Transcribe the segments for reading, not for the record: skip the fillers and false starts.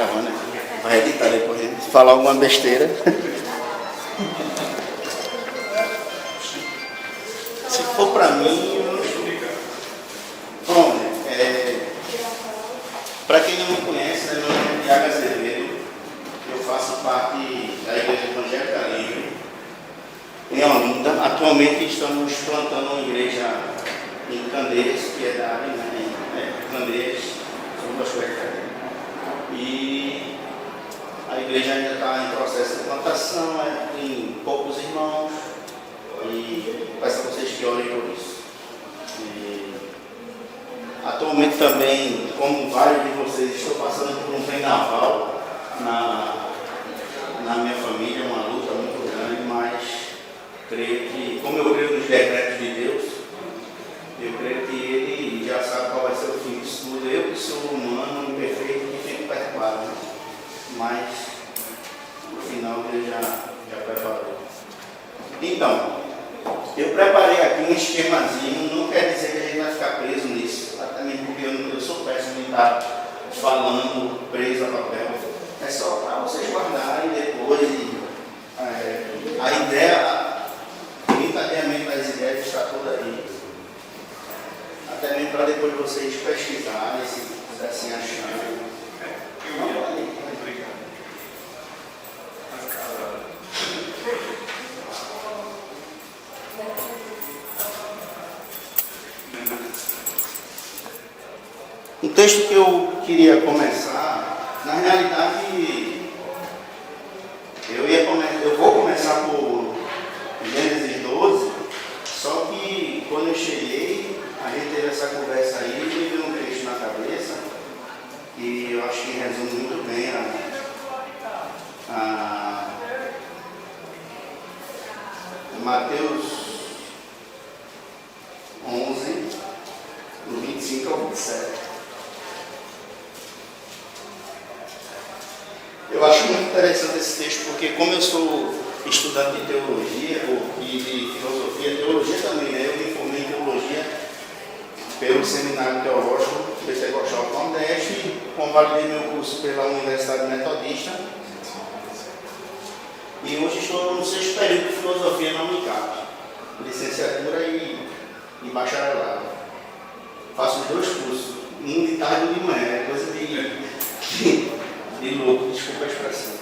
gravando aqui. Vai editar depois, né? Se falar alguma besteira. Se for pra mim, bom, para quem não me conhece, né, meu nome é Tiago Azevedo. Eu faço parte da Igreja Evangélica Livre em Olinda. Atualmente estamos plantando uma igreja em Candeias, que é da área, né? Candeias, são duas coisas. E a igreja ainda está em processo de plantação, tem poucos irmãos, e peço a vocês que orem por isso. E, atualmente também, como vários de vocês, estou passando por um vendaval na minha família, uma luta muito grande, mas creio que, como eu creio nos decretos de Deus, eu creio que Ele já sabe qual vai ser o fim disso tudo. Eu que sou humano, imperfeito, que fico perturbado, né? Mas no final Ele já preparou. Então, eu preparei aqui um esquemazinho, não quer dizer que a gente vai ficar preso nisso, até mesmo porque eu sou péssimo em estar falando preso a papel. É só para vocês guardarem depois. A ideia, o encadeamento das ideias está toda aí. Até mesmo para depois vocês pesquisarem, se quisessem achar. Um texto que eu queria começar, na realidade, eu vou começar por Gênesis 12, só que quando eu cheguei, a gente teve essa conversa aí e me veio um texto na cabeça, que eu acho que resume muito bem Mateus 11, do 25 ao 27. Eu acho muito interessante esse texto, porque como eu sou estudante de teologia, ou de filosofia, teologia também, né? Eu me formei em teologia pelo Seminário Teológico Pentecostal do Nordeste e convalidei meu curso pela Universidade Metodista. E hoje estou no 6º período de filosofia na Unicap, licenciatura e bacharelado. Faço os 2 cursos, um de tarde e um de manhã, é coisa de louco, desculpa a expressão.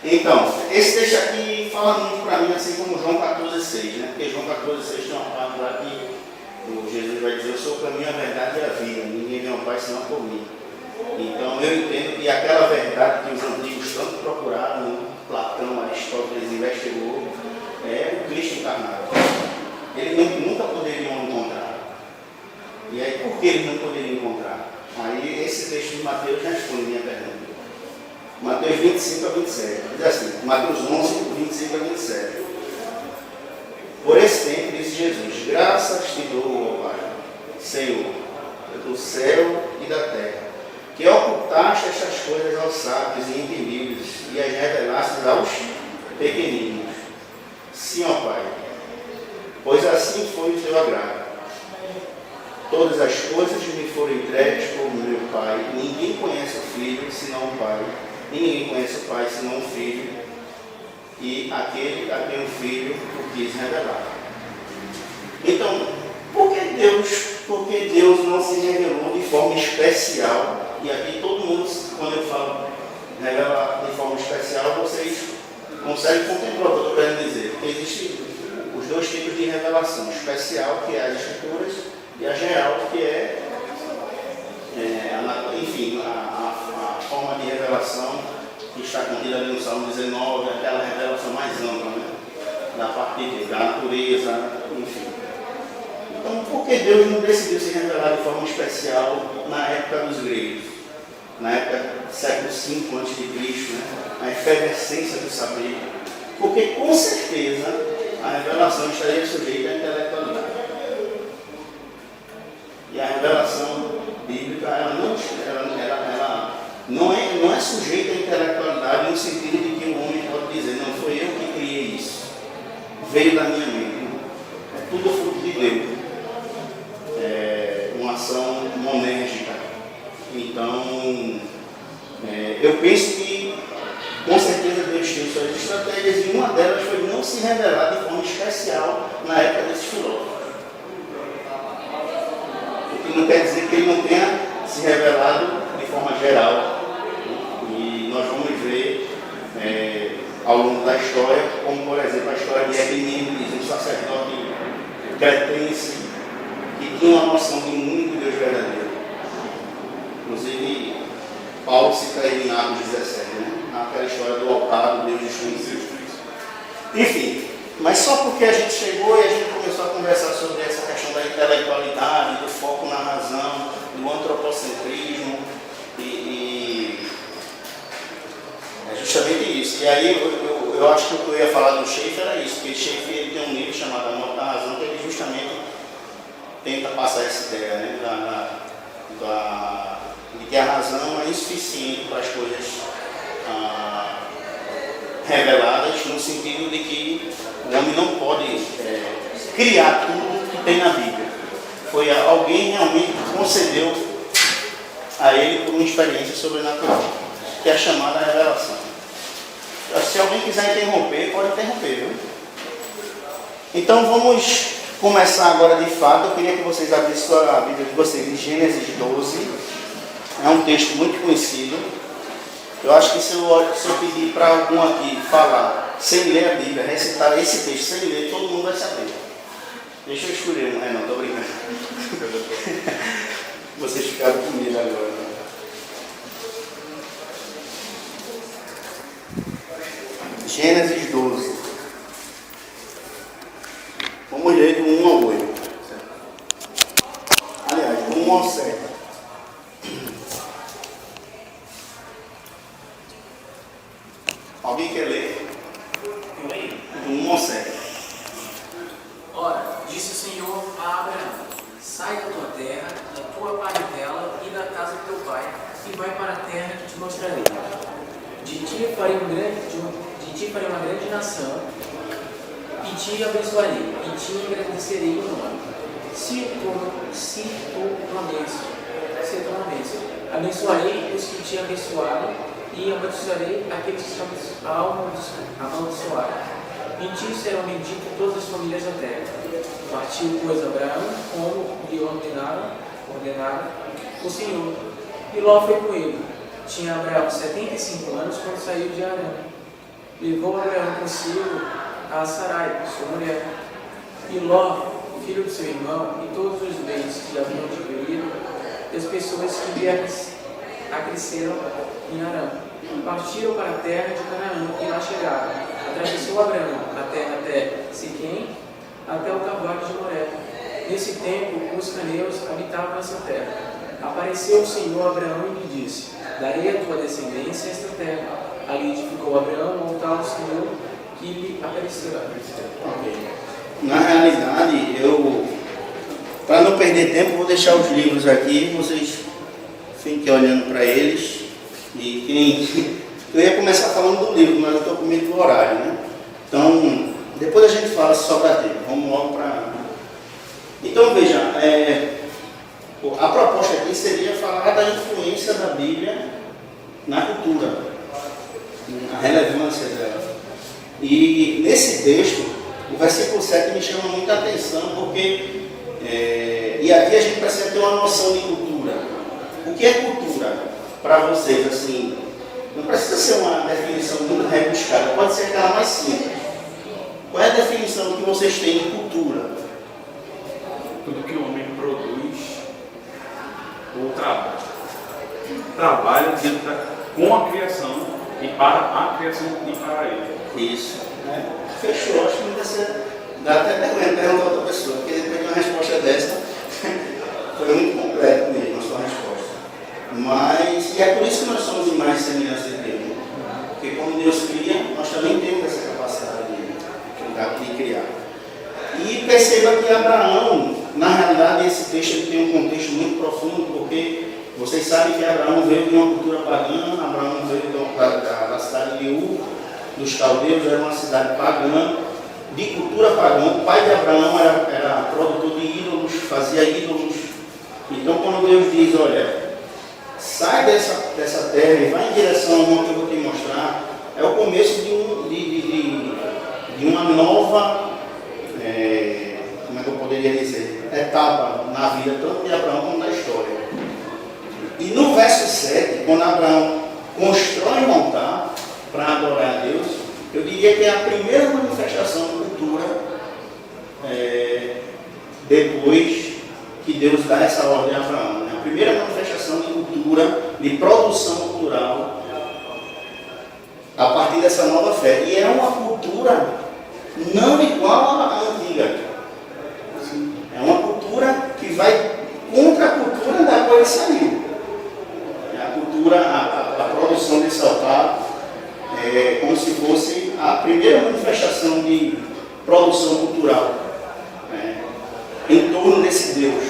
Então, esse texto aqui fala muito para mim, assim como João 14,6, né? Porque João 14,6 tem uma parte lá que Jesus vai dizer: eu sou o caminho, a verdade e a vida, ninguém vem ao Pai senão por mim. Então eu entendo que aquela verdade que os antigos tanto procuraram, Platão, Aristóteles investigou, é o Cristo encarnado. Eles nunca poderiam encontrar. E aí, por que eles não poderiam encontrar? Aí esse texto de Mateus responde a minha pergunta. Mateus 25 a 27. Diz assim, Mateus 11, 25 a 27. Por esse tempo, disse Jesus: graças te dou, ó Pai, Senhor, do céu e da terra, que ocultaste estas coisas aos sábios e entendidos e as revelastes aos pequeninos. Sim, ó Pai, pois assim foi o teu agrado. Todas as coisas me foram entregues por meu Pai. Ninguém conhece o Filho senão o Pai. E ninguém conhece o Pai senão o Filho. E aquele a quem o Filho o quis revelar. Então, por que Deus não se revelou de forma especial? E aqui todo mundo, quando eu falo revelar de forma especial, vocês conseguem contemplar o que eu estou querendo dizer. Porque existem os 2 tipos de revelação: especial, que é as Escrituras, e a geral, que enfim, a forma de revelação que está contida ali no Salmo 19, aquela revelação mais ampla, né? Da parte de Deus, da natureza, enfim. Então, por que Deus não decidiu se revelar de forma especial na época dos gregos? Na época do século V a.C., né? A efervescência do saber? Porque, com certeza, a revelação estaria sujeita à intelectualidade. E a revelação bíblica, ela não é sujeita à intelectualidade no sentido de que o homem pode dizer: não, foi eu que criei isso, veio da minha mente. É tudo fruto de Deus. É uma ação monérgica. Então, eu penso que, com certeza, Deus tem suas estratégias, e uma delas foi não se revelar de forma especial na época desses filósofos. O que não quer dizer que ele não tenha se revelado de forma geral. E nós vamos ver ao longo da história, como por exemplo a história de Epimenides, um sacerdote cretense que tinha uma noção de único Deus verdadeiro. Inclusive, Paulo cita ele em Atos 17, né? Naquela história do altar do Deus desconhecido. Enfim, mas só porque a gente chegou e a gente começou a conversar sobre essa questão da intelectualidade, do foco na razão, do antropocentrismo, e é justamente isso. E aí eu acho que o que eu ia falar do Schaeffer era isso, porque Schaeffer ele tem um livro chamado A Morte da Razão, que ele justamente tenta passar essa ideia, né, de que a razão é insuficiente para as coisas reveladas, no sentido de que o homem não pode criar tudo que tem na Bíblia. Foi alguém realmente que concedeu a ele por uma experiência sobrenatural, que é a chamada revelação. Se alguém quiser interromper, pode interromper, viu? Então vamos começar agora de fato. Eu queria que vocês abrissem a Bíblia de vocês em Gênesis 12. É um texto muito conhecido. Eu acho que se eu pedir para algum aqui falar sem ler a Bíblia, recitar esse texto sem ler, todo mundo vai saber. Deixa eu escolher um. Não, estou brincando. Vocês ficaram com medo agora. Né? Gênesis 12. Vamos ler do 1 ao 8. Aliás, do 1 ao 7. Alguém quer ler? Eu leio. Do 1 ao 7. Ora, disse o Senhor a Abraão: sai da tua terra, da tua parentela e da casa do teu pai, e vai para a terra que te mostrarei. De ti farei uma grande nação, e te abençoarei, e te engrandecerei o nome. Se tu abençoarei os que te abençoarem, e amaldiçoarei aqueles que te amaldiçoarem. Em ti serão benditas todas as famílias da terra. Partiu, pois, Abraão, como lhe ordenara o Senhor, e Ló foi com ele. Tinha Abraão 75 anos quando saiu de Harã. Levou Abraão consigo a Sarai, sua mulher. E Ló, filho de seu irmão, e todos os bens que haviam adquirido, e as pessoas que lhe acresceram em Harã, partiram para a terra de Canaã e lá chegaram. Atravessou Abraão a terra até Siquém, até o cavalo de Moré. Nesse tempo, os caneus habitavam essa terra. Apareceu o Senhor a Abraão e lhe disse: darei a tua descendência esta terra. Ali edificou Abraão um altar ao Senhor que lhe apareceu. Okay. Na realidade, para não perder tempo, vou deixar os livros aqui, vocês fiquem olhando para eles. E eu ia começar falando do livro, mas eu estou com medo do horário, né? Então, depois a gente fala se sobrar tempo. Vamos logo para... Então, veja, a proposta aqui seria falar da influência da Bíblia na cultura, a relevância dela. E nesse texto, o versículo 7 me chama muita atenção, porque e aqui a gente precisa ter uma noção de cultura. O que é cultura para vocês? Assim, não precisa ser uma definição muito rebuscada, pode ser aquela mais simples. Qual é a definição que vocês têm de cultura? Tudo que o homem produz ou trabalha com a criação e para a criação e para ele. Isso, né? Fechou, acho que não deve ser. Dá até vergonha perguntar a outra pessoa, porque depois de uma resposta dessa, foi muito completo mesmo a sua resposta. Mas, e é por isso que nós somos imagens e semelhança de Deus. Porque quando Deus cria, nós também temos essa capacidade de criar. E perceba que Abraão, na realidade, esse texto ele tem um contexto muito profundo, porque vocês sabem que Abraão veio de uma cultura pagã. Abraão veio da cidade de Ur, dos caldeus, era uma cidade pagã, de cultura pagã. O pai de Abraão era produtor de ídolos, fazia ídolos. Então, quando Deus diz, olha, sai dessa terra e vai em direção a uma que eu vou te mostrar, é o começo de uma nova, como é que eu poderia dizer, etapa na vida tanto de Abraão como da história. E no verso 7, quando Abraão constrói um altar para adorar a Deus, eu diria que é a primeira manifestação de cultura depois que Deus dá essa ordem a Abraão. Né? A primeira manifestação de cultura, de produção cultural, a partir dessa nova fé. E é uma cultura não igual à antiga. É uma cultura que vai contra a cultura da qual ele saiu. A cultura, a produção desse altar é como se fosse a primeira manifestação de produção cultural em torno desse Deus.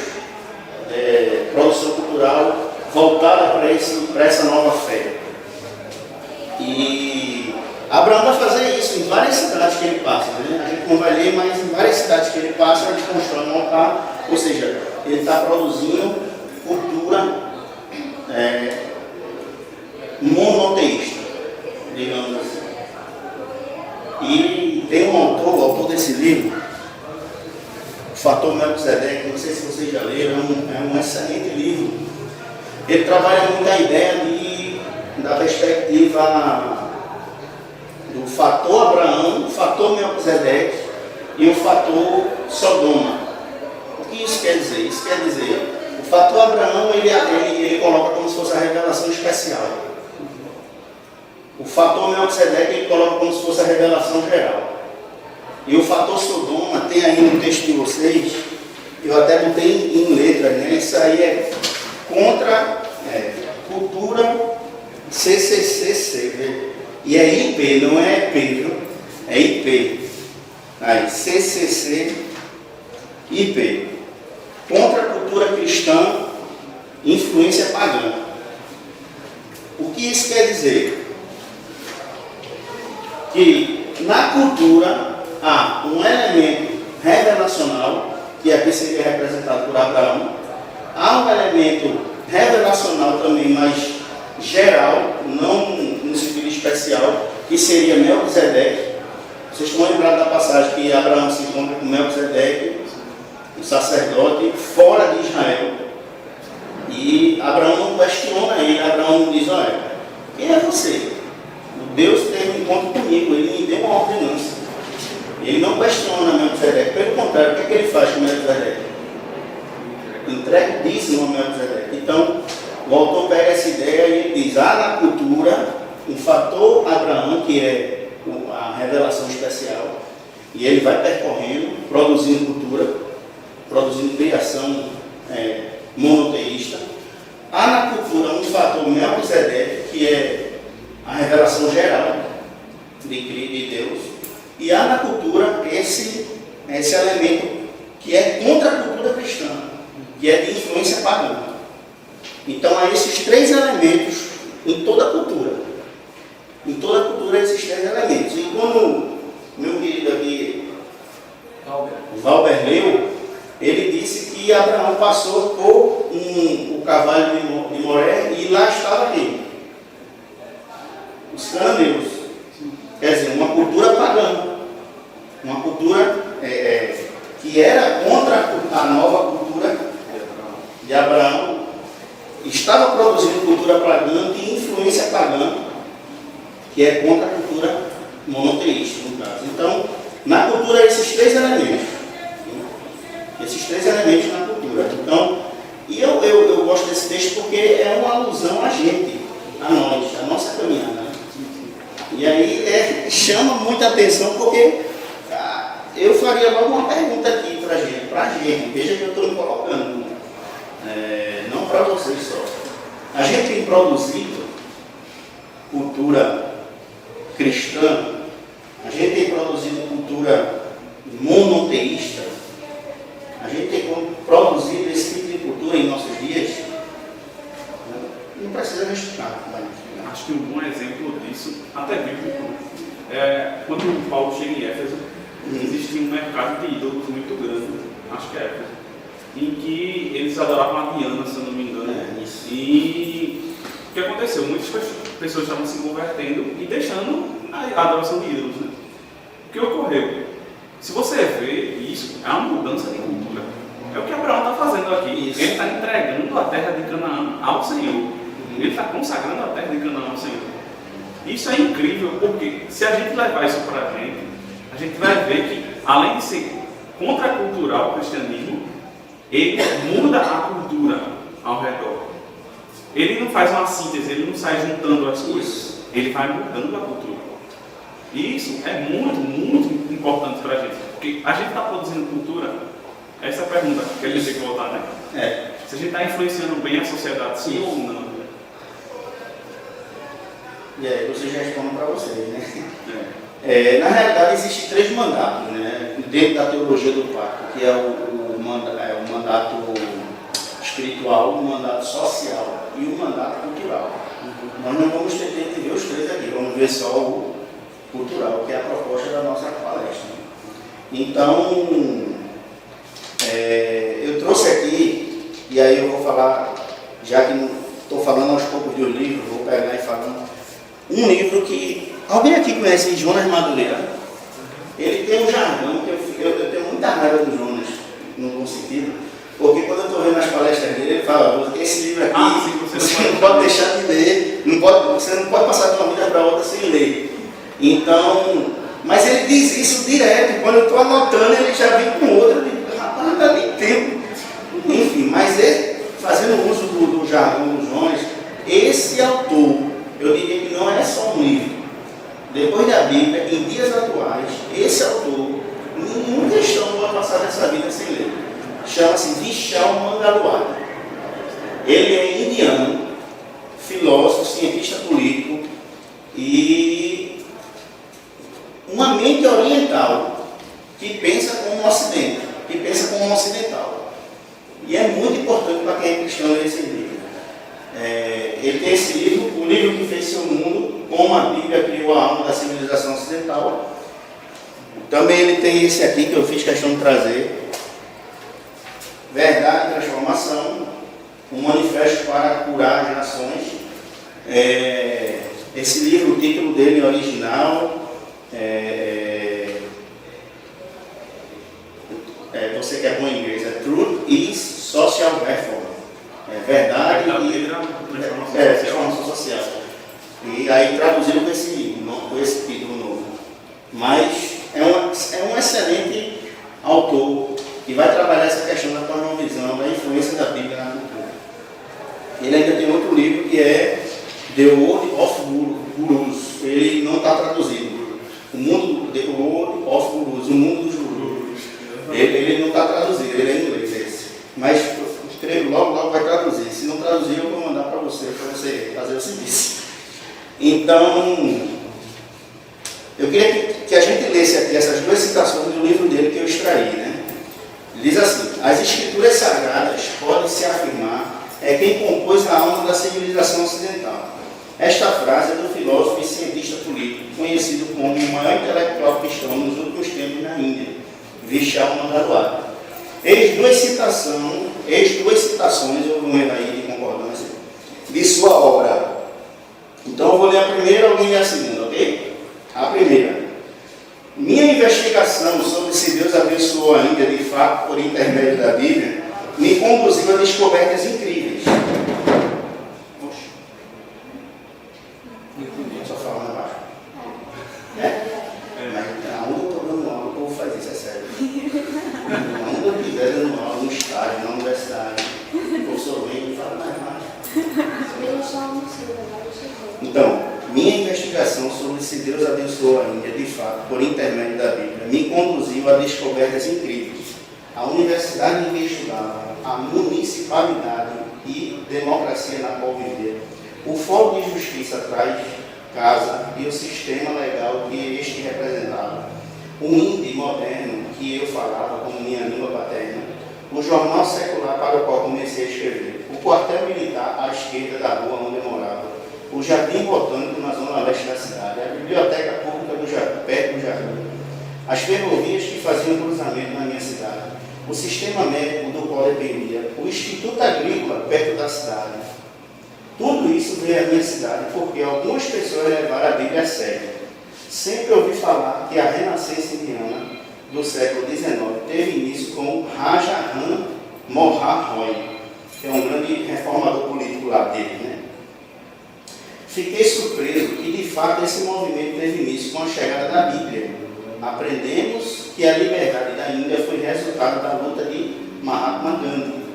Produção cultural voltada para essa nova fé. E Abraão vai fazer isso em várias cidades que ele passa. Né? A gente não vai ler, mas em várias cidades que ele passa, ele constrói um altar. Ou seja, ele está produzindo cultura monoteísta, digamos assim. E tem um autor, o autor desse livro, o Fator Melquisedeque, não sei se vocês já leram, é um excelente livro. Ele trabalha muito a ideia da perspectiva do fator Abraão, o fator Melquisedeque e o fator Sodoma. O que isso quer dizer? Isso quer dizer, o fator Abraão ele coloca como se fosse a revelação especial. O fator Melquisedeque ele coloca como se fosse a revelação geral. E o fator Sodoma, tem aí no texto de vocês, eu até botei em letras, né? Isso aí é contra cultura CCCC. E é IP, não é EP, viu? É IP. Aí, CCC, IP. Contra a cultura cristã, influência pagã. O que isso quer dizer? Que na cultura há um elemento revelacional, que aqui seria representado por Abraão. Há um elemento revelacional também, mas geral, não no sentido especial, que seria Melquisedeque. Vocês estão lembrados da passagem que Abraão se encontra com Melquisedeque, o sacerdote, fora de Israel. E Abraão não questiona ele, Abraão não diz, olha, quem é você? O Deus teve um encontro comigo, ele me deu uma ordenança. Ele não questiona Melquisedeque, pelo contrário, o que é que ele faz com Melquisedeque? Entrega dízimo a Melquisedeque. Então, o autor pega essa ideia e ele diz, há na cultura um fator Abraão, que é a revelação especial, e ele vai percorrendo, produzindo cultura, produzindo criação monoteísta. Há na cultura um fator Melquisedeque, que é a revelação geral de Deus, e há na cultura esse elemento que é contra a cultura cristã, que é de influência pagã. Então há esses três elementos em toda a cultura. Em toda a cultura esses três elementos. E como meu querido aqui, o Valber leu, ele disse que Abraão passou por o cavalo de Moré e lá estava quem? Os cananeus. Quer dizer, uma cultura pagã. Uma cultura que era contra a nova cultura de Abraão. Estava produzindo cultura pagã de influência pagã, que é contra a cultura monoteísta, no caso. Então, na cultura, esses três elementos. Esses três elementos na cultura. Então, e eu gosto desse texto porque é uma alusão a gente, a nós, a nossa caminhada. E aí chama muita atenção porque eu faria logo uma pergunta aqui para a gente. Veja que eu estou me colocando. Não para vocês só. A gente tem produzido cultura cristã, a gente tem produzido cultura monoteísta, a gente tem produzido esse tipo de cultura em nossos dias. Não precisa misturar. Acho que um bom exemplo disso, até bíblico, quando Paulo chega em Éfeso, existe um mercado de ídolos muito grande, acho que é Éfeso, em que eles adoravam a Diana, se eu não me engano. Isso. E que aconteceu? Muitas pessoas estavam se convertendo e deixando a adoração de ídolos. Né? O que ocorreu? Se você vê isso, é uma mudança de cultura. É o que Abraão está fazendo aqui. Isso. Ele está entregando a terra de Canaã ao Senhor. Ele está consagrando a terra de Canaã ao Senhor. Isso é incrível, porque se a gente levar isso para a gente vai ver que, além de ser contracultural o cristianismo, ele muda a cultura ao redor. Ele não faz uma síntese, ele não sai juntando as coisas. Ele vai mudando a cultura. E isso é muito, muito importante para a gente. Porque a gente está produzindo cultura. Essa é a pergunta que a gente tem que voltar, né? Se a gente está influenciando bem a sociedade, sim ou não? E aí vocês já respondem para vocês, né? Na realidade, existem 3 mandatos, né? Dentro da teologia do pacto, que é o mandato espiritual, o mandato social e o mandato cultural. Nós não vamos ter tempo de ver os 3 aqui, vamos ver só o cultural, que é a proposta da nossa palestra. Então, eu trouxe aqui, e aí eu vou falar, já que estou falando aos poucos de um livro, vou pegar e falar um livro que... Alguém aqui conhece Jonas Madureira? Ele tem um jargão que eu tenho muita raiva do Jonas, no bom sentido, porque quando eu estou vendo as palestras dele, ele fala, esse livro aqui, você não pode deixar de ler, você não pode passar de uma vida para outra sem ler. Então, mas ele diz isso direto, quando eu estou anotando, ele já vem com outro, eu digo, rapaz, não tem tempo. Enfim, mas ele, fazendo uso do jargão do Jonas, esse autor, eu diria que não é só um livro. Depois da Bíblia, em dias atuais, esse autor, nenhum cristão pode passar nessa vida sem ler. Chama-se Vishal Mangalwadi. Ele é indiano, filósofo, cientista político e uma mente oriental que pensa como um ocidente, que pensa como um ocidental. E é muito importante para quem é cristão ler esse livro. Ele tem esse livro, o livro que fez seu mundo, como a Bíblia criou a alma da civilização ocidental. Também ele tem esse aqui que eu fiz questão de trazer, Verdade e Transformação, um manifesto para curar as nações. Esse livro, o título dele é original, você que é bom em inglês, Truth is Social Reform. Verdade e transformação social. E aí traduziram com esse título novo. Mas é um excelente autor que vai trabalhar essa questão da cosmovisão, da influência da Bíblia na cultura. Ele ainda tem outro livro que é The World of Gurus. Ele não está traduzido. The World of Gurus, o mundo dos gurus. Ele não está traduzido, ele é em inglês esse. Mas escrevo, logo vai traduzir. Se não traduzir, eu vou mandar para você fazer o serviço. Então, eu queria que a gente lesse aqui essas 2 citações do livro dele que eu extraí, né? Ele diz assim: as escrituras sagradas podem se afirmar quem compôs a alma da civilização ocidental. Esta frase é do filósofo e cientista político, conhecido como o maior intelectual cristão nos últimos tempos na Índia, Vishal Mangalwadi. Eis duas citações, eu vou ler aí de concordância, de sua obra. Então eu vou ler a primeira, alguém lê a segunda, ok? A primeira. Minha investigação sobre se Deus abençoou a Índia de fato por intermédio da Bíblia me conduziu a descobertas incríveis. Poxa. Só falando abaixo. Mas aonde eu estou dando aula, o povo faz isso, é sério. Aonde eu estiver dando aula, no estágio, na universidade, o professor vem e fala mais baixo. Então, minha investigação sobre se Deus abençoou a Índia de fato por intermédio da Bíblia me conduziu a descobertas incríveis. A universidade em que estudava, a municipalidade e democracia na qual vivia, o Fórum de Justiça atrás casa e o sistema legal que este representava, o hindi moderno que eu falava como minha língua paterna, o jornal secular para o qual comecei a escrever, o quartel militar à esquerda da rua onde eu morava, o jardim botânico na zona leste da cidade, a biblioteca pública do jardim, perto do jardim, as ferrovias que faziam cruzamento na minha cidade, o sistema médico do qual dependia, o Instituto Agrícola perto da cidade. Tudo isso sofrer a minha cidade porque algumas pessoas levaram a Bíblia a sério. Sempre ouvi falar que a renascença indiana do século XIX teve início com Raja Ram Mohan Roy, que é um grande reformador político lá dele, né? Fiquei surpreso que de fato esse movimento teve início com a chegada da Bíblia. Aprendemos que a liberdade da Índia foi resultado da luta de Mahatma Gandhi.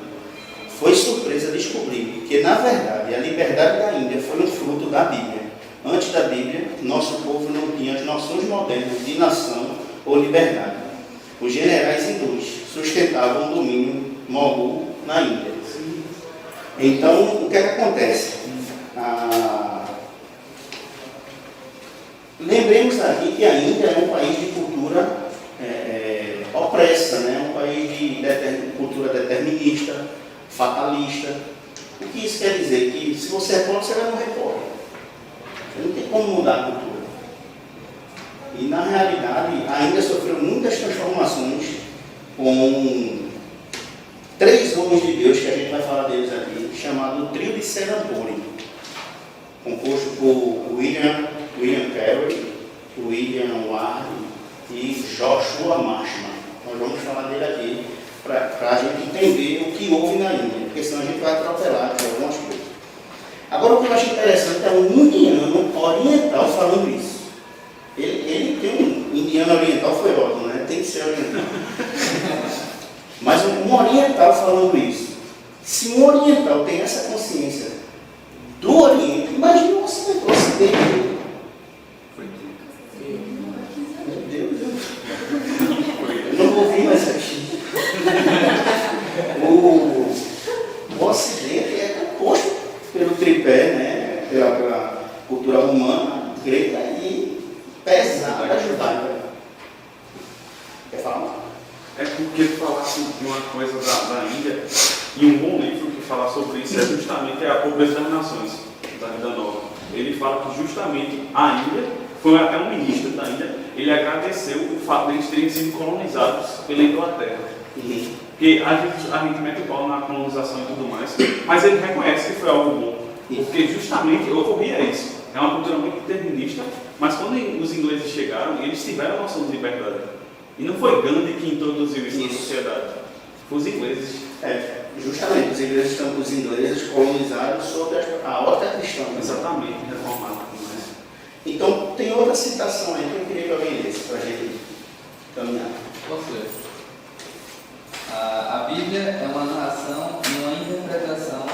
Foi surpresa descobrir que, na verdade, a liberdade da Índia foi um fruto da Bíblia. Antes da Bíblia, nosso povo não tinha as noções modernas de nação ou liberdade. Os generais hindus sustentavam o domínio mogul na Índia. Então, o que é que acontece? Lembremos aqui que a Índia é um país de cultura opressa, né? Um país de cultura determinista, fatalista. O que isso quer dizer? Que se você é pobre, você vai morrer pobre. Você não tem como mudar a cultura. E na realidade, a Índia sofreu muitas transformações com 3 homens de Deus, que a gente vai falar deles aqui, chamado Trio de Serampore, composto por William Carey, William Ward e Joshua Marshman. Nós vamos falar dele aqui para a gente entender o que houve na Índia, porque senão a gente vai atropelar aqui algumas coisas. Agora, o que eu acho interessante é um indiano oriental falando isso. Ele tem um indiano oriental, foi ótimo, né? Tem que ser oriental. Mas um oriental falando isso. Se um oriental tem essa consciência do Oriente, imagina o Ocidente. Meu Deus, eu não vou ouvir mais aqui. O Ocidente é composto pelo tripé, né? Pela cultura romana, grega e pesada judaica. Quer falar? É porque falasse de uma coisa da Índia, e um bom livro que fala sobre isso é justamente A Pobreza das Nações, da Vida Nova. Ele fala que justamente a Índia, foi até um ministro da Índia, ele agradeceu o fato de eles terem sido colonizados pela Inglaterra. Porque a gente mete o pau na colonização e tudo mais, mas ele reconhece que foi algo bom. Porque justamente ocorria isso. É uma cultura muito determinista, mas quando os ingleses chegaram, eles tiveram a noção de liberdade. E não foi Gandhi que introduziu isso na sociedade. Foi os ingleses. Justamente, os ingleses colonizaram sob a ótica cristã. Exatamente, reformado. Então, tem outra citação aí que eu queria que alguém lesse para a gente caminhar. Você. A Bíblia é uma narração e uma interpretação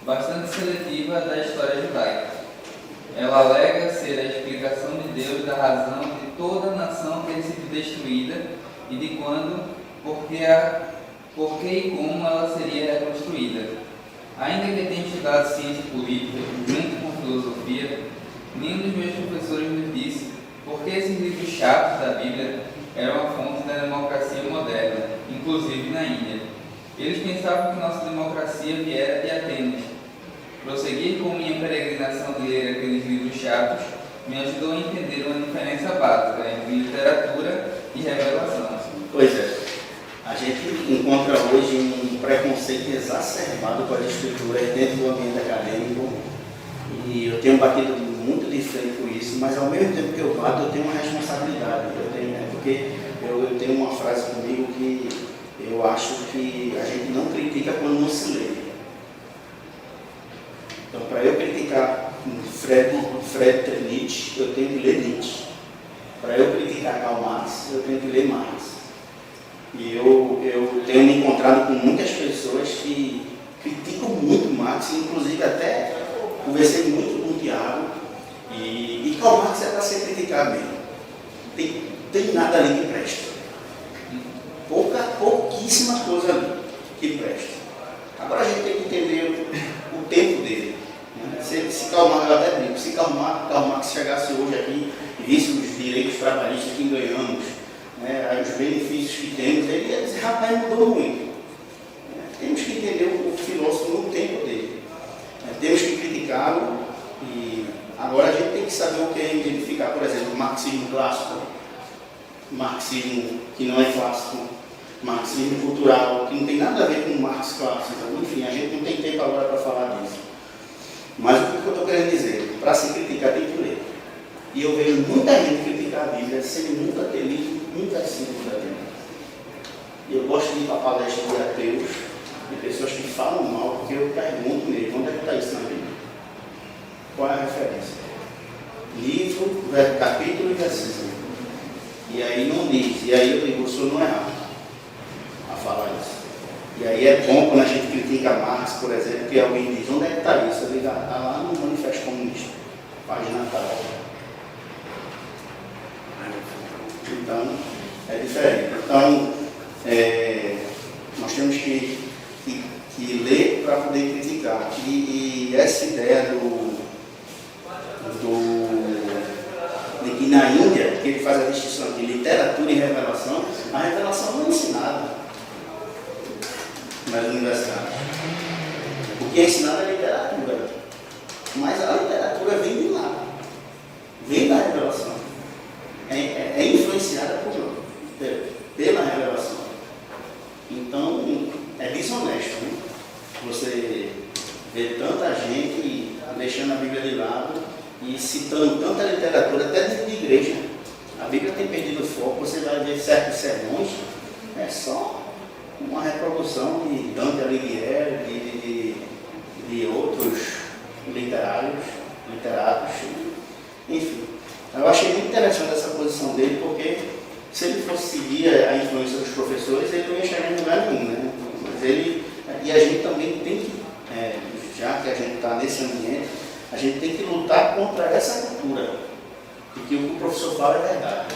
bastante seletiva da história judaica. Ela alega ser a explicação de Deus da razão de toda a nação ter sido destruída e de quando, por que e como ela seria reconstruída. Ainda que tenha estudado ciência política junto com filosofia, nenhum dos meus professores nos disse por que esses livros chatos da Bíblia eram a fonte da democracia moderna, inclusive na Índia. Eles pensavam que nossa democracia viera de Atenas. Prosseguir com minha peregrinação de ler aqueles livros chatos me ajudou a entender uma diferença básica entre literatura e revelação. Pois é, a gente encontra hoje um preconceito exacerbado com as escrituras dentro do ambiente acadêmico e eu tenho batido muito de frente com isso, mas ao mesmo tempo que eu bato, eu tenho uma responsabilidade, porque eu tenho uma frase comigo que eu acho que a gente não critica quando não se lê. Então, para eu criticar Friedrich Nietzsche, eu tenho que ler Nietzsche. Para eu criticar Karl Marx, eu tenho que ler Marx. E eu tenho me encontrado com muitas pessoas que criticam muito Marx, inclusive até conversei muito com o Tiago, e Karl Marx é para ser criticado mesmo. Tem nada ali que presta. Pouquíssima coisa ali que presta. Agora a gente tem que entender o tempo dele. Se Karl Marx, eu até brinco, se Karl Marx chegasse hoje aqui e visse os direitos trabalhistas que ganhamos, né, os benefícios que temos, ele ia dizer, rapaz, mudou muito. Temos que entender o filósofo no tempo dele. Temos que criticá-lo e agora a gente tem que saber o que é identificar, por exemplo, o marxismo clássico, marxismo que não é clássico, marxismo cultural, que não tem nada a ver com o Marx clássico. Enfim, a gente não tem tempo agora para falar disso. Mas o eu estou querendo dizer? Para se criticar tem que ler. E eu vejo muita gente criticar a Bíblia sem nunca ter lido um versículo da Bíblia. E eu gosto de ir para palestras de ateus, de pessoas que falam mal, porque eu pergunto mesmo, onde é que está isso na Bíblia? Qual é a referência? Livro, capítulo e versículo. E aí não diz. E aí eu digo, o senhor não é apto a falar isso. E aí é bom quando a gente critica Marx, por exemplo, que alguém diz, onde é que está isso? Eu digo, está lá no Manifesto Comunista, página tal. Então, é diferente. Então, nós temos que ler para poder criticar. E essa ideia de que na Índia, que ele faz a distinção de literatura e revelação, a revelação não é ensinada nas universidades. O que é ensinado é literatura. Mas a literatura vem de lá. Vem da revelação. É influenciada pela revelação. Então, é desonesto, né? Você vê tanta gente deixando a Bíblia de lado e citando tanta literatura, até dentro de igreja. A Bíblia tem perdido o foco, você vai ver certos sermões, é só uma reprodução de Dante Alighieri, de outros literatos, enfim. Eu achei muito interessante essa posição dele, porque se ele fosse seguir a influência dos professores, ele não ia chegar em lugar nenhum, né? Mas e a gente também tem que, já que a gente está nesse ambiente, a gente tem que lutar contra essa cultura, porque o que o professor fala é verdade.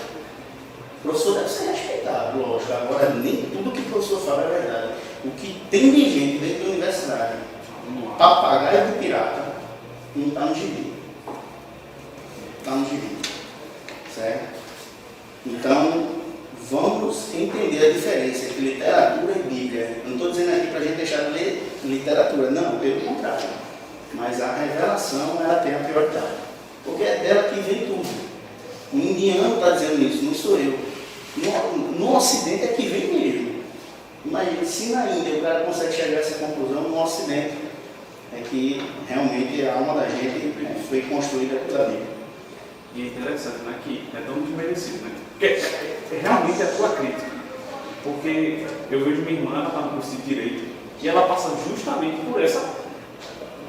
O professor deve ser respeitado, lógico, agora nem tudo que o professor fala é verdade. O que tem de gente dentro da universidade, papagaio de pirata, não está no gibi. Está no gibi. Certo? Então, vamos entender a diferença entre literatura e Bíblia. Não estou dizendo aqui para a gente deixar de ler literatura, não, pelo contrário. Mas a revelação, ela tem a prioridade. Porque é dela que vem tudo. O indiano está dizendo isso, não sou eu. No Ocidente é que vem mesmo. Imagina, se na Índia o cara consegue chegar a essa conclusão, no Ocidente é que realmente a alma da gente foi construída pela Bíblia. E é interessante, né, que é tão desmerecido, né? Porque realmente é a tua crítica. Porque eu vejo minha irmã, ela está no curso de Direito, e ela passa justamente por essa,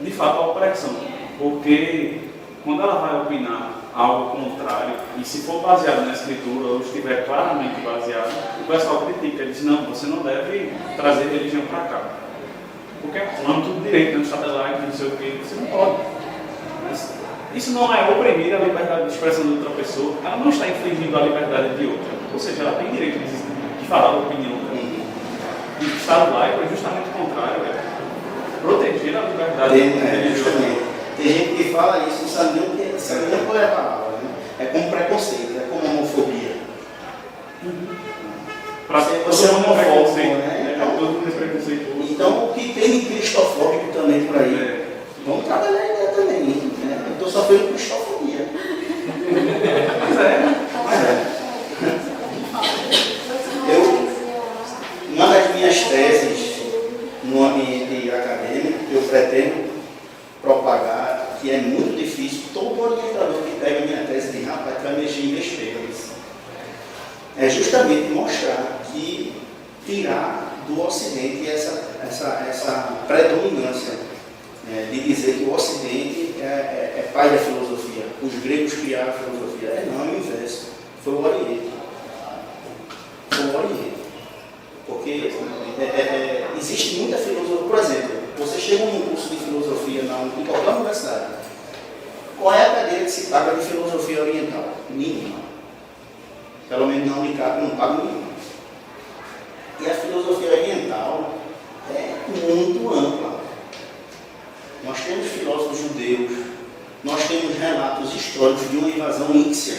de fato, a opressão. Porque quando ela vai opinar algo contrário, e se for baseado na escritura, ou estiver claramente baseado, o pessoal critica, diz, não, você não deve trazer religião para cá. Porque é no âmbito do direito, no Estado laico, não sei o quê, você não pode. Mas isso não é oprimir a liberdade de expressão de outra pessoa, ela não está infringindo a liberdade de outra. Ou seja, ela tem direito de falar a opinião dela. E o Estado laico é justamente o contrário, é proteger a liberdade religiosa. Tem gente que fala isso, não sabe nem qual é a palavra, né? É como preconceito, é como homofobia. Você é homofóbico, né? Então, o que tem de cristofóbico também por aí, vamos trabalhar a ideia também, né? Eu estou sofrendo cristofobia. Mas uma das minhas teses no ambiente acadêmico, eu pretendo propagar, que é muito difícil, todo orientador que pega minha tese de rapaz vai mexer em besteiras. É justamente mostrar que tirar do Ocidente essa predominância de dizer que o Ocidente é pai da filosofia. Os gregos criaram a filosofia. Não, é o inverso. Foi o Oriente. Foi o Oriente. Porque existe muita filosofia. Por exemplo, você chega num curso de filosofia em qualquer universidade. Qual é a cadeira que se paga de filosofia oriental? Nenhuma. Pelo menos na Unicap não paga nenhuma. E a filosofia oriental é muito ampla. Nós temos filósofos judeus, nós temos relatos históricos de uma invasão íxia,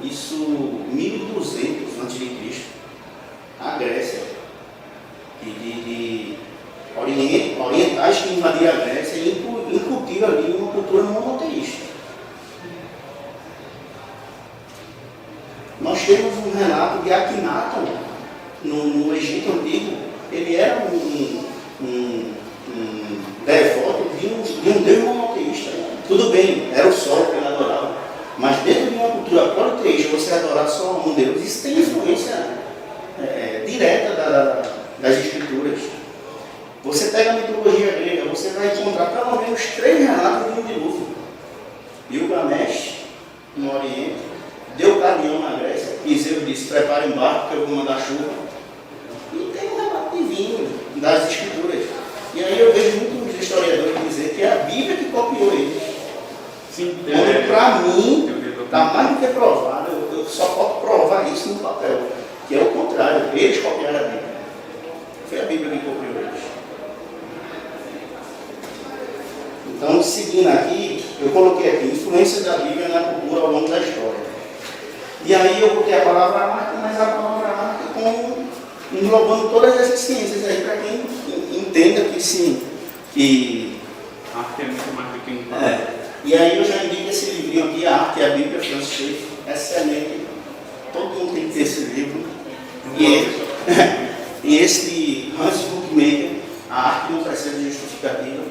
isso 1200 a.C., a Grécia, de orientais que invadiram a Grécia e incutiram ali uma cultura monoteísta. Nós temos um relato de Akhenaton no Egito Antigo. Ele era um devoto de um deus monoteísta. Tudo só um Deus. Isso tem influência direta das Escrituras. Você pega a mitologia grega, você vai encontrar pelo menos 3 relatos de um dilúvio. Gilgamesh, no Oriente, Deucalion na Grécia, Iseu disse, prepare um barco que eu vou mandar chuva. E tem um relato divino das Escrituras. E aí eu vejo muitos historiadores dizer que é a Bíblia que copiou eles. Sim, Onde para mim está mais do que provado, eu só posso provar isso no papel. Que é o contrário, eles copiaram a Bíblia. Foi a Bíblia que copiou eles. Então, seguindo aqui, eu coloquei aqui, influência da Bíblia na cultura ao longo da história. E aí eu coloquei a palavra arte, mas a palavra arte como englobando todas essas ciências aí, para quem entenda que sim, que... Arte é muito mais do que um... E aí eu já indico esse livrinho aqui, A Arte e a Bíblia, Francis Schaeffer, excelente. Todo mundo tem que ter esse livro. E esse de Hans Huckmacher, A Arte não precisa de justificativa.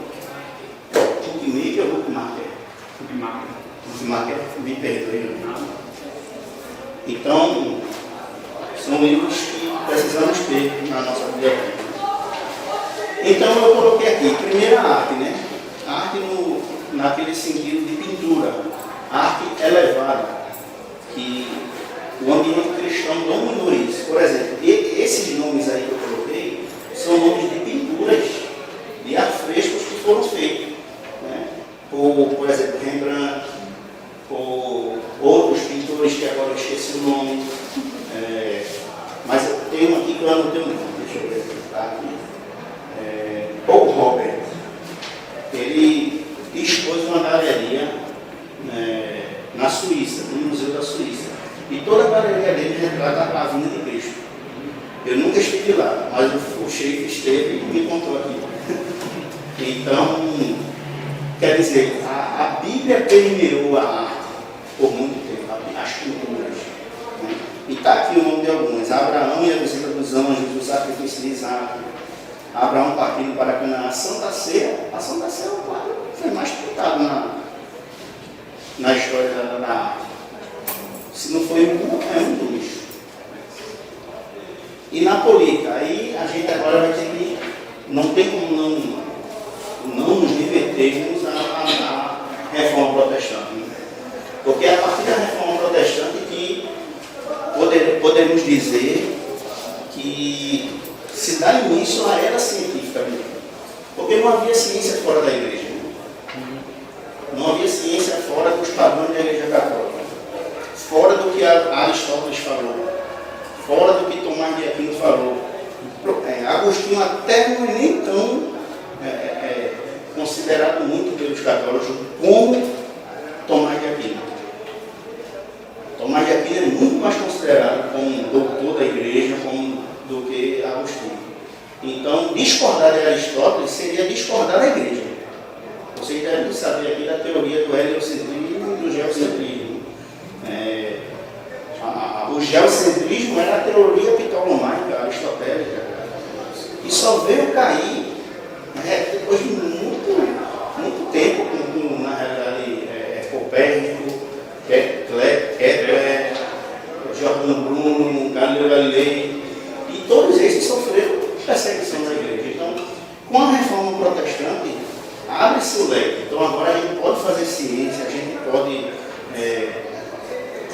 Huckmacher ou Huckmacher? Huckmacher, me perdoe. Então, são livros que precisamos ter na nossa biblioteca. Então eu coloquei aqui, primeiro a arte, né? A arte naquele sentido de pintura, a arte elevada, que o ambiente cristão dominou isso. Por exemplo, esses nomes aí que eu coloquei são nomes de pinturas, de afrescos que foram feitos, né? Por exemplo, Rembrandt, por outros pintores que agora eu esqueci o nome, mas eu tenho aqui que eu anotei o nome, deixa eu ver, tá aqui. Paul Robert, ele expôs uma galeria na Suíça, no Museu da Suíça. E toda a galeria dele retrata a vinda de Cristo. Eu nunca estive lá, mas o Sheik esteve e me contou aqui. Então, quer dizer, a Bíblia permeou a arte por muito tempo, as culturas. Né? E está aqui o nome de algumas: Abraão e a visita dos anjos, o sacrifício de Isaac, Abraão partindo para Canaã, a Santa Ceia. A Santa Ceia é o quadro que foi mais pintado na história da arte. Se não foi um, é um dos. E na política, aí a gente agora vai ter que, não tem como não nos revertermos à reforma protestante. Né? Porque é a partir da reforma protestante que podemos dizer que se dá início à era científica. Porque não havia ciência fora da igreja. Não havia ciência fora dos padrões da igreja católica. Fora do que Aristóteles falou. Fora do que Tomás de Aquino falou. Agostinho até não é nem tão considerado muito pelos católicos como Tomás de Aquino. Tomás de Aquino é muito mais considerado como doutor da igreja do que Agostinho. Então, discordar de Aristóteles seria discordar da igreja. Vocês devem saber aqui da teoria do heliocentrismo e do geocentrismo. O geocentrismo era a teoria ptolomaica, aristotélica, e só veio cair depois de muito tempo, na realidade, Copérnico, Kepler, Giordano Bruno, Galileu Galilei, e todos esses sofreram perseguição da igreja. Então, com a reforma protestante, abre-se o leque. Então, agora a gente pode fazer ciência, a gente pode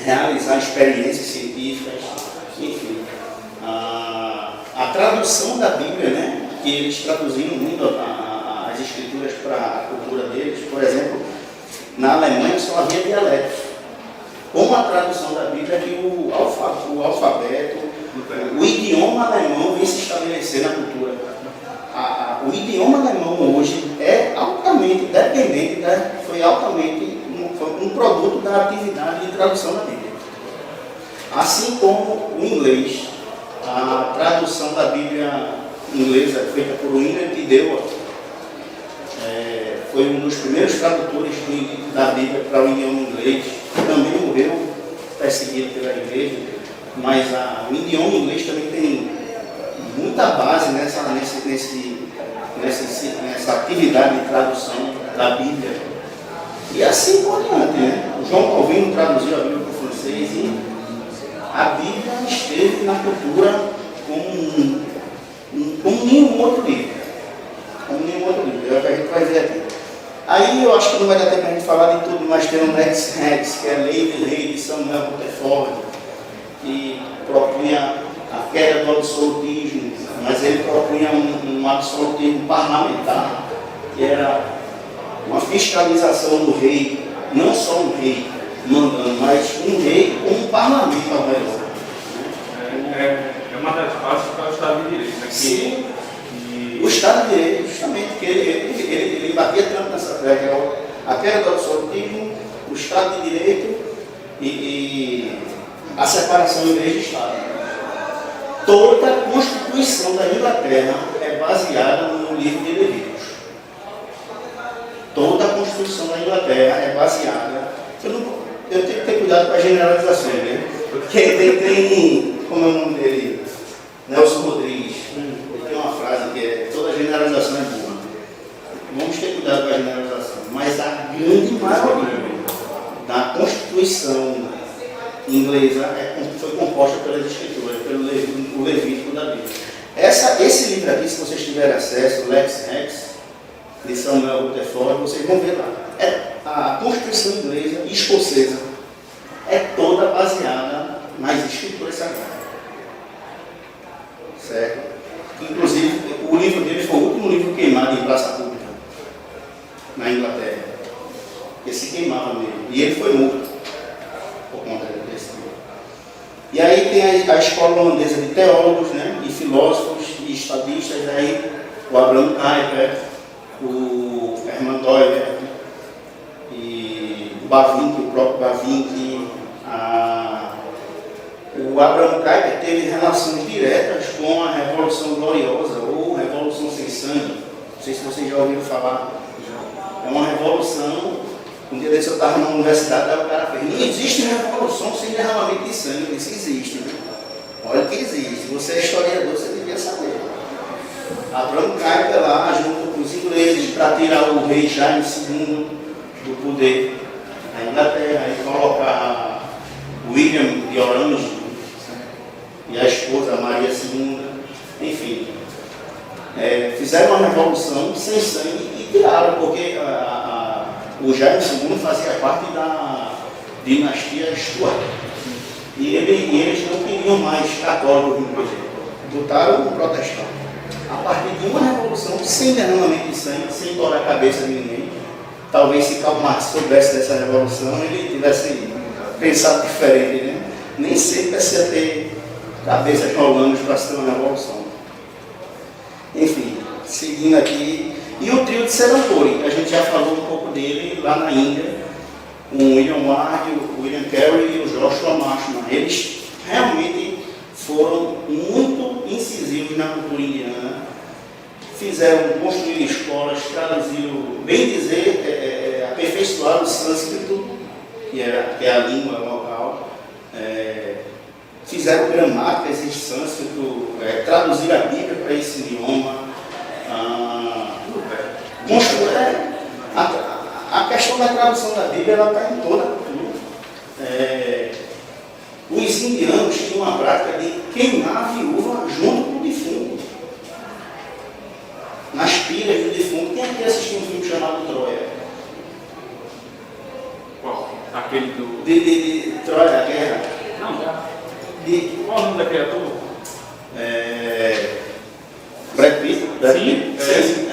realizar experiências científicas, enfim. A tradução da Bíblia, né, que eles traduziram muito as escrituras para a cultura deles, por exemplo, na Alemanha só havia dialetos. Com a tradução da Bíblia, que o alfabeto, o idioma alemão vem se estabelecer na cultura. O idioma alemão hoje é altamente dependente, foi um produto da atividade de tradução da Bíblia. Assim como o inglês, a tradução da Bíblia inglesa feita por William Tyndale, foi um dos primeiros tradutores da Bíblia para o idioma inglês. Também morreu perseguido pela igreja, mas o idioma inglês também tem muita base nessa atividade de tradução da Bíblia. E assim por diante, né? O João Calvino traduziu a Bíblia para o francês e A Bíblia esteve na cultura como nenhum outro livro. Como nenhum outro livro. É o que a gente vai ver aqui. Aí eu acho que não vai dar tempo a gente falar de tudo, mas tem um Lex Rex, que é a lei do rei de Samuel Rutherford, que propunha a queda do absolutismo, mas ele propunha um absolutismo parlamentar, que era uma fiscalização do rei, não só um rei mandando, mas um rei com um parlamento ao redor. É uma das bases para o Estado de Direito. Né? Sim. O Estado de Direito, justamente, porque ele batia tanto nessa tecla, a queda do absolutismo, o Estado de Direito e a separação igreja e Estado. Toda a Constituição da Inglaterra é baseada no livro de Levíticos. Toda a Constituição da Inglaterra é baseada. Eu tenho que ter cuidado com as generalizações, né? Porque tem como é o nome dele? Nelson Rodrigues. Ele tem uma frase que é: toda generalização é boa. Vamos ter cuidado com a generalização. Mas a grande maioria da Constituição inglesa foi composta pelas escrituras, pelo Levítico da Bíblia. Esse livro aqui, se vocês tiverem acesso, Lex Rex, de Samuel Rutherford, vocês vão ver lá. A Constituição inglesa e escocesa é toda baseada nas escrituras sagradas. Certo? Inclusive, o livro dele foi o último livro queimado em praça pública, na Inglaterra. Ele se queimava mesmo. E ele foi morto por conta desse livro. E aí tem a escola holandesa de teólogos, né, e filósofos e estadistas, aí o Abraham Kuyper, o Hermann Doyle e o Bavinck, o próprio Bavinck. O Abraham Kuyper teve relações diretas com a Revolução Gloriosa ou Revolução Sem Sangue. Não sei se vocês já ouviram falar. É uma revolução. Um dia desse eu estava na universidade, aí o cara fez: não existe revolução sem derramamento de sangue. Eu disse: existe. Né? Olha que existe. Você é historiador, você devia saber. Abraham Kuyper lá, junto com os ingleses, para tirar o rei Jaime II do poder na Inglaterra e colocar William de Orange e a esposa Maria II, enfim, fizeram uma revolução sem sangue e tiraram, porque o Jaime II fazia parte da dinastia Stuart e eles não queriam mais católicos no poder, botaram um protestante. A partir de uma revolução sem derramamento de sangue, sem torar a cabeça de ninguém, talvez se Karl Marx soubesse dessa revolução, ele tivesse pensado diferente, né? Nem sempre precisa ter cabeças rolando para se ter uma revolução. Enfim, seguindo aqui. E o trio de Serampore, a gente já falou um pouco dele lá na Índia, com o William Ward, o William Carey e o Joshua Marshman. Eles realmente foram muito incisivos na cultura indiana, construíram escolas, traduziram, bem dizer, aperfeiçoaram o sânscrito, que é a língua local, fizeram gramáticas em sânscrito, traduziram a Bíblia para esse idioma, a questão da tradução da Bíblia está em toda a cultura. Os indianos tinham uma prática de queimar a viúva junto com o defunto. Nas pilhas do defunto. Quem aqui assistiu um filme chamado Troia? Qual? Aquele do... De Troia, a guerra. Não, qual o nome daquele ator? Brad Pitt? Sim.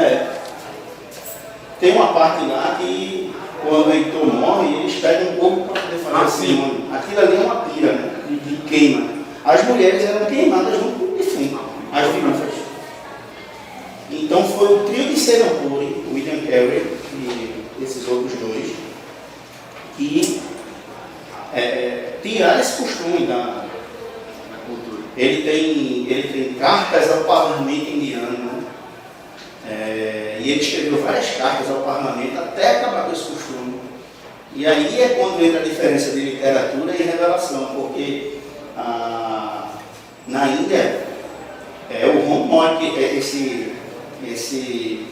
Tem uma parte lá que, quando o Heitor morre, eles pegam um corpo para poder fazer assim. Aquilo ali é uma pira, né? De queima. As mulheres eram queimadas junto com o defunto, as viúvas. Então foi o trio de Serampore, o William Carey e esses outros dois, que tiraram esse costume da cultura. Ele tem cartas ao parlamento indiano, e ele escreveu várias cartas ao parlamento até acabar com esse costume. E aí é quando entra a diferença de literatura e revelação, porque na Índia o Ron esse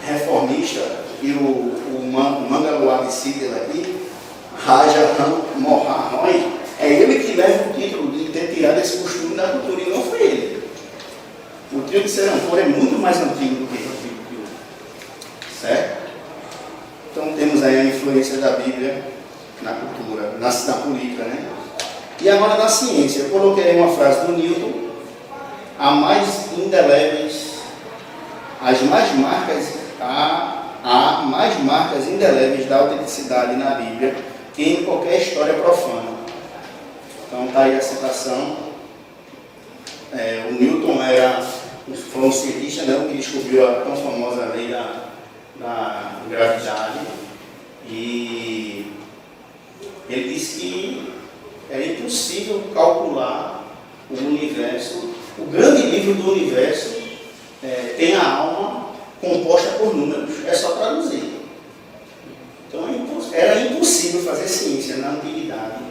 reformista e o Mangalwadi Sidhel aqui, Raja Mohammed, é ele que leva o título de ter tirado esse costume da cultura, e não foi ele. O trio de Serampore é muito mais antigo do que o. Certo? Então temos aí a influência da Bíblia na cultura, na política, né? E agora na ciência, eu coloquei uma frase do Newton: há mais indeléveis, há mais marcas indeléveis da autenticidade na Bíblia que em qualquer história profana. Então está aí a citação. O Newton foi um cientista, né, que descobriu a tão famosa lei da gravidade, e ele disse que era impossível calcular o universo. O grande livro do universo tem a alma composta por números, é só traduzir. Então era impossível fazer ciência na antiguidade,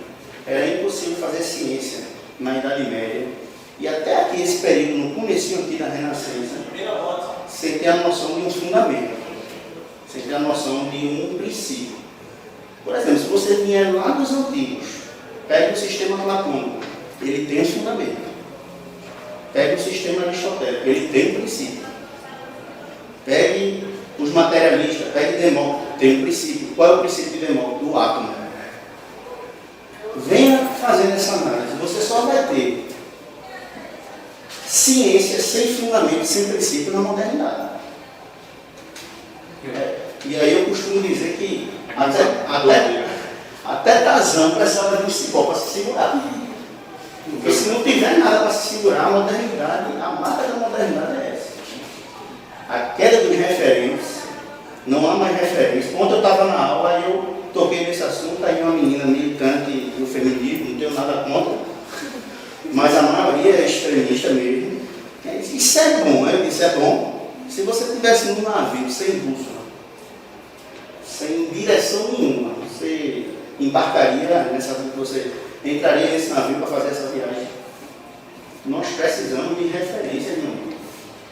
era impossível fazer ciência na Idade Média, e até aqui esse período, no comecinho aqui da Renascença, você tem a noção de um fundamento, você tem a noção de um princípio. Por exemplo, se você vier lá dos antigos, pega o sistema platônico, ele tem um fundamento. Pega o sistema aristotélico, ele tem um princípio. Pegue os materialistas, pegue Demócrito, tem um princípio. Qual é o princípio de Demócrito? Do átomo. Venha fazendo essa análise, você só vai ter ciência sem fundamento, sem princípio na modernidade. E aí eu costumo dizer que até Tarzan precisava de um cipó para se segurar. Porque se não tiver nada para se segurar, a modernidade, a marca da modernidade é essa. A queda dos referentes, não há mais referência. Ontem eu estava na aula e eu toquei nesse assunto, aí uma menina militante do feminismo, não tenho nada contra, mas a maioria é extremista mesmo. Isso é bom, eu disse, é bom. Se você estivesse num navio sem bússola, sem direção nenhuma, você embarcaria você entraria nesse navio para fazer essa viagem. Nós precisamos de referência nenhuma.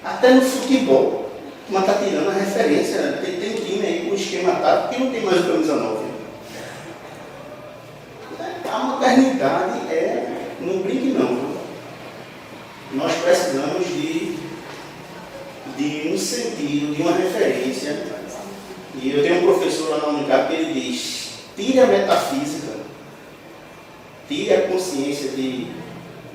Até no futebol, mas está tirando a referência. Tem time aí com esquema tático que não tem mais o camisa 9. A modernidade não brinque não. Nós precisamos de um sentido, de uma referência. E eu tenho um professor lá na Unicap que ele diz: tire a metafísica, tire a consciência de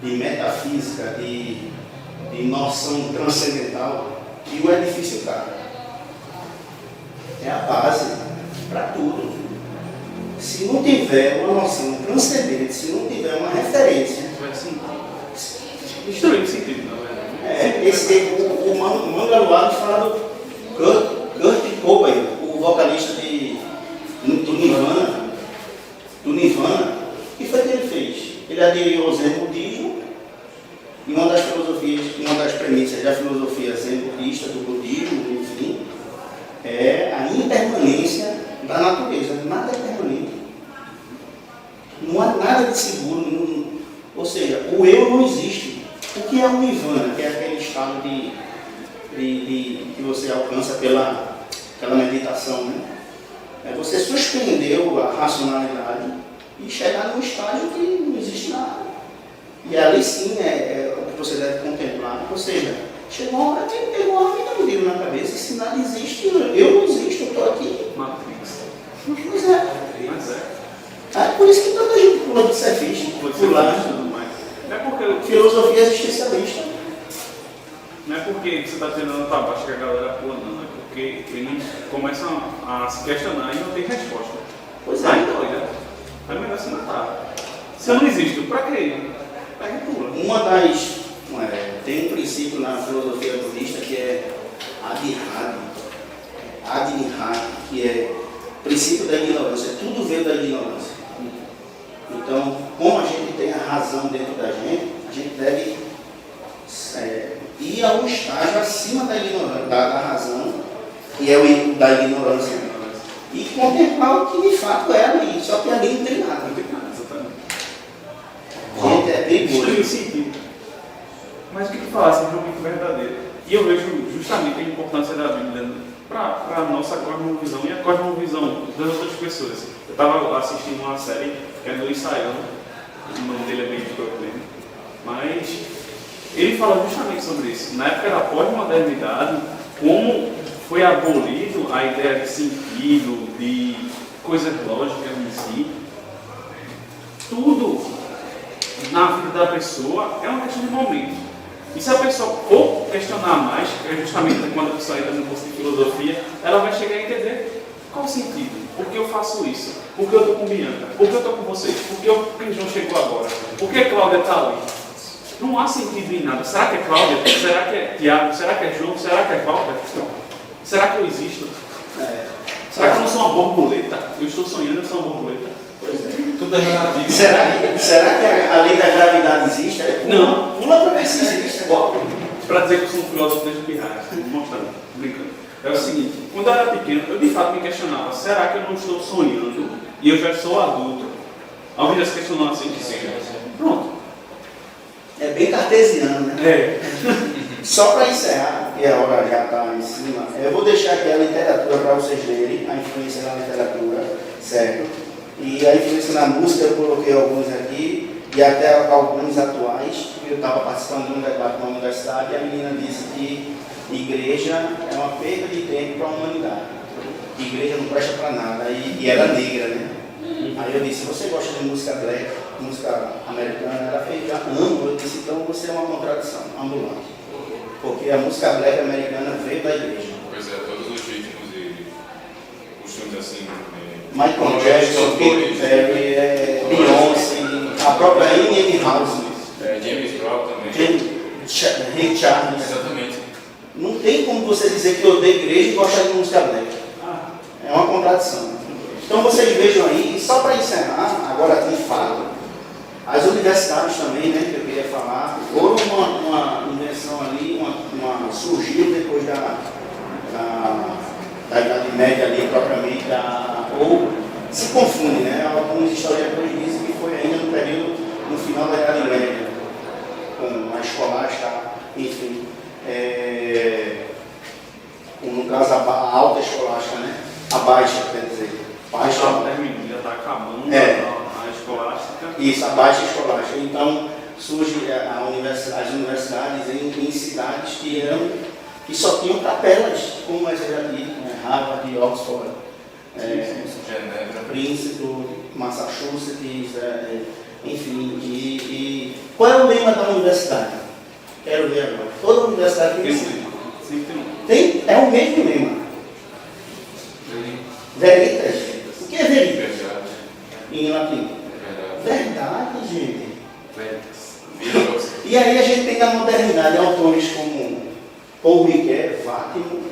metafísica, de noção transcendental, e o edifício cai. É a base para tudo. Se não tiver uma noção transcendente, se não tiver uma referência, destruir o sentido, na verdade. o Manga Luado fala do Kurt Cobain, o vocalista do Nirvana. O que foi que ele fez? Ele aderiu ao Zen budismo, e uma das premissas da filosofia zen budista, do budismo, enfim, é a impermanência da natureza. Nada é permanente. Não há nada de seguro. Ou seja, o eu não existe. O que é o nirvana? Que é aquele estado que você alcança pela meditação, né? É você suspendeu a racionalidade e chegar num estágio que não existe nada. E ali sim é o que você deve contemplar. Ou seja, chegou uma hora que pegou uma vida no livro na cabeça, e se nada existe, eu não existo, eu estou aqui. Matrix. Pois é. Mas é. É por isso que tanta gente pula de surfista, pular. Não é porque Filosofia existencialista. não é porque você está treinando para baixo que a galera pula, não. É porque eles começam a se questionar e não tem resposta. Pois é. Aí doida. É melhor se matar. Se eu não existo, para quê? Pega e pula. Tem um princípio na filosofia budista que é Adinhad, que é o princípio da ignorância. Tudo veio da ignorância. Então, como a gente tem a razão dentro da gente, a gente deve ir a um estágio acima da razão, que é o da ignorância, e contemplar o que de fato é ali, só que ali não tem nada. Não tem nada, exatamente. Gente, é perigoso. Destruir o sentido. Mas o que tu falasse é realmente verdadeiro. E eu vejo justamente a importância da Bíblia para a nossa cosmovisão e a cosmovisão das outras pessoas. Eu estava assistindo uma série que é do Ensaião, o nome dele é bem Brooklyn, mas ele fala justamente sobre isso. Na época da pós-modernidade, como foi abolido a ideia de sentido, de coisas lógicas em si, tudo na vida da pessoa é uma questão de momento. E se a pessoa for questionar mais, que é justamente quando a pessoa entra no curso de filosofia, ela vai chegar a entender qual o sentido, por que eu faço isso, por que eu estou com Bianca, por que eu estou com vocês, por que o João chegou agora, por que a Cláudia está ali. Não há sentido em nada. Será que é Cláudia? Será que é Tiago? Será que é João? Será que é Walter? Será que eu existo? Será que eu não sou uma borboleta? Eu estou sonhando, eu sou uma borboleta. Tudo é relativo. Será que a lei da gravidade existe? Não. Pula para ver se existe. Para dizer que eu sou um filósofo desde pirraia, mostrando, brincando. É o seguinte, quando eu era pequeno, eu de fato me questionava, será que eu não estou sonhando e eu já sou adulto? Alguém já se questionou assim? Pronto. É bem cartesiano, né? É. Só para encerrar, porque a hora já está em cima, eu vou deixar aqui a literatura para vocês lerem, a influência na literatura, certo? E a influência na música, eu coloquei alguns aqui, e até alguns atuais. Eu estava participando de um debate na universidade e a menina disse que igreja é uma perda de tempo para a humanidade. Igreja não presta para nada, e era negra, né? Aí eu disse, você gosta de música black, música americana? Ela fez, já amo. Eu disse, então você é uma contradição ambulante. Porque a música black americana veio da igreja. Pois é, todos os ritmos e costumes assim. Michael Jackson, Katy Perry, Beyoncé, a própria Amy House, James Brown também. Ray Charles. Exatamente. Não tem como você dizer que odeia igreja e gosta de música black. É uma contradição. Então vocês vejam aí, e só para encerrar, agora de fato, as universidades também, né, que eu queria falar, foram uma invenção ali, surgiu depois da Idade Média ali propriamente, ou se confunde, né? Alguns historiadores dizem que foi ainda no período, no final da Idade Média, com a escolástica, enfim, no caso a alta escolástica, né? A baixa, quer dizer, baixa. Já está acabando a escolástica. Isso, a baixa escolástica. Então surge as universidades em cidades que só tinham capelas, como eu já disse, né? Harvard, Oxford, Genebra, Princeton, Massachusetts, enfim. E qual é o lema da universidade? Quero ver agora. Toda universidade tem um. É o mesmo lema. Veritas. O que é veritas? verdade. Em latim. Verdade, gente. Veritas. E aí a gente tem na modernidade autores como Paul Ricoeur, Wagner,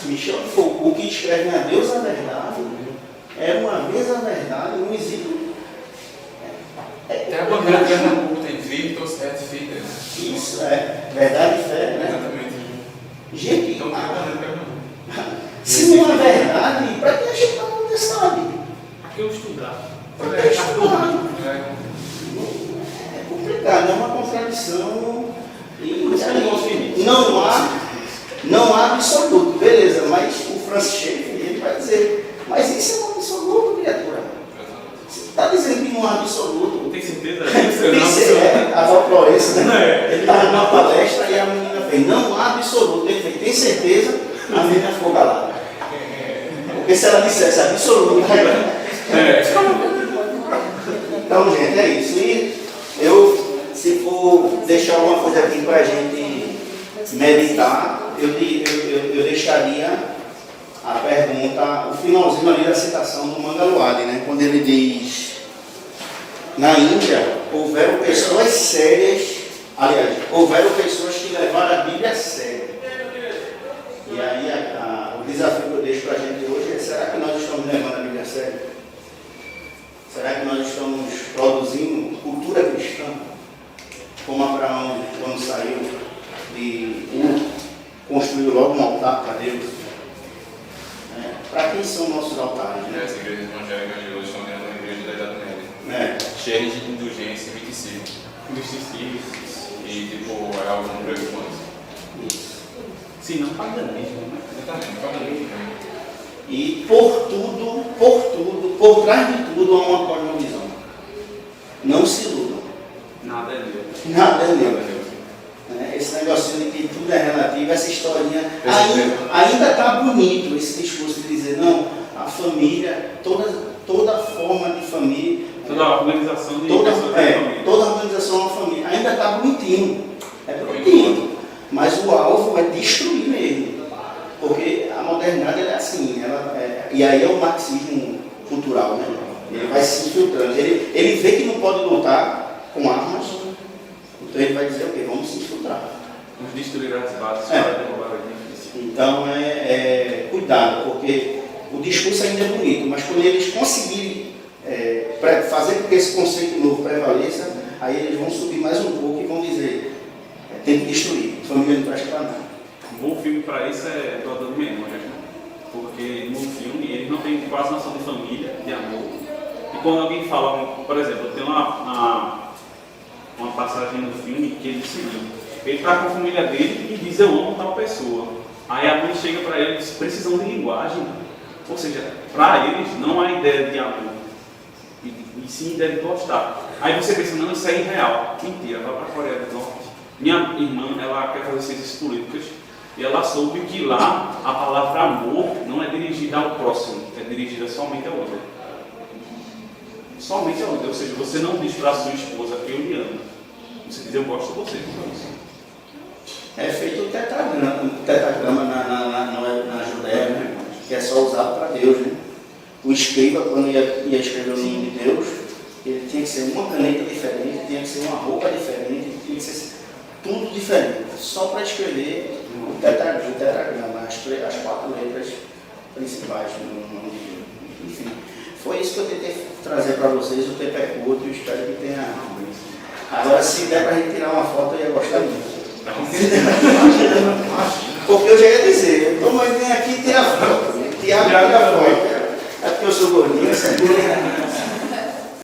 Michel Foucault, que escrevem a Deus a verdade. É uma vez a verdade, não existe. Até a bandeira de Pernambuco tem Virtus et Fides. Isso, verdade e fé, né? Exatamente. Gente, Então tem a bandeira de Pernambuco. se não é verdade, para que a gente está na universidade? Aqui eu estudar. Para que estudar? É complicado, é uma contradição. E não há absoluto, beleza, mas o Francis Schaeffer ele vai dizer, mas isso é um absoluto, criatura. Você está dizendo que não há absoluto. Tem certeza? Tem que ser, a Val Florença, né? Ele estava numa palestra e a menina fez, não há absoluto. Ele fez, tem certeza? A menina ficou calada. Porque se ela dissesse absoluto, então, gente, é isso. E eu, se for deixar alguma coisa aqui para a gente meditar, eu deixaria a pergunta, o finalzinho ali da citação do Mangaluadi, né? Quando ele diz, na Índia, houveram pessoas sérias, aliás, houveram pessoas que levaram a Bíblia a sério. E aí o desafio que eu deixo para a gente hoje é, será que nós estamos levando a Bíblia a sério? Será que nós estamos produzindo cultura cristã? Como Abraão, quando saiu de construiu logo um altar para Deus. Para quem são nossos altares? Né? As igrejas evangélicas de hoje estão dentro da igreja da Idade Média. Cheias de indulgência e misticismo. E tipo, é algo não preocupante. Isso. Se não, paganismo, né? Exatamente, paganismo. E por por trás de tudo há uma cosmovisão. Não se iludam. Nada é Deus. Nada é neutro. Esse negocinho de que tudo é relativo, essa historinha. Ainda está bonito esse discurso de dizer, não, a família, toda forma de família. Toda a organização de pessoas da família. Toda a organização é uma família. Ainda está bonitinho. É bonitinho. Mas o alvo é destruir mesmo. Porque a modernidade ela é assim. E aí é o marxismo cultural, né? Ele vai se infiltrando. Ele vê que não pode lutar com armas. Então ele vai dizer o quê? Vamos se infiltrar. Vamos destruir as bases para derrubar o edifício. Então cuidado, porque o discurso ainda é bonito, mas quando eles conseguirem fazer com que esse conceito novo prevaleça, aí eles vão subir mais um pouco e vão dizer, tem que destruir, família não presta para nada. Um bom filme para isso é Doador de Memórias, né? Porque no filme eles não têm quase noção de família, de amor. E quando alguém fala, por exemplo, tem uma passagem no filme que ele diz o seguinte, ele está com a família dele e diz eu amo tal pessoa. Aí a mãe chega para ele e diz, precisam de linguagem. Ou seja, para eles não há ideia de amor, e sim ideia de gostar. Aí você pensa, não, isso é irreal. Mentira, vai para a Coreia do Norte. Minha irmã, ela quer fazer ciências políticas e ela soube que lá a palavra amor não é dirigida ao próximo, é dirigida somente ao outro. Somente ao outro. Ou seja, você não diz para a sua esposa que eu lhe amo. Você diz eu gosto de você. É feito o tetragrama na Judéia, né? Que é só usado para Deus, né? O escriba, quando ia escrever o nome de Deus, ele tinha que ser uma caneta diferente, tinha que ser uma roupa diferente, tinha que ser tudo diferente, só para escrever o tetragrama, as 4 letras principais do nome de Deus. Enfim, foi isso que eu tentei trazer para vocês, o tempo é curto, eu espero que tenha. Agora, se der para a gente tirar uma foto, eu ia gostar muito. Porque eu já ia dizer, então nós vem aqui e tira a foto. Tiago tira a foto. É porque eu sou gordinho, essa coisa.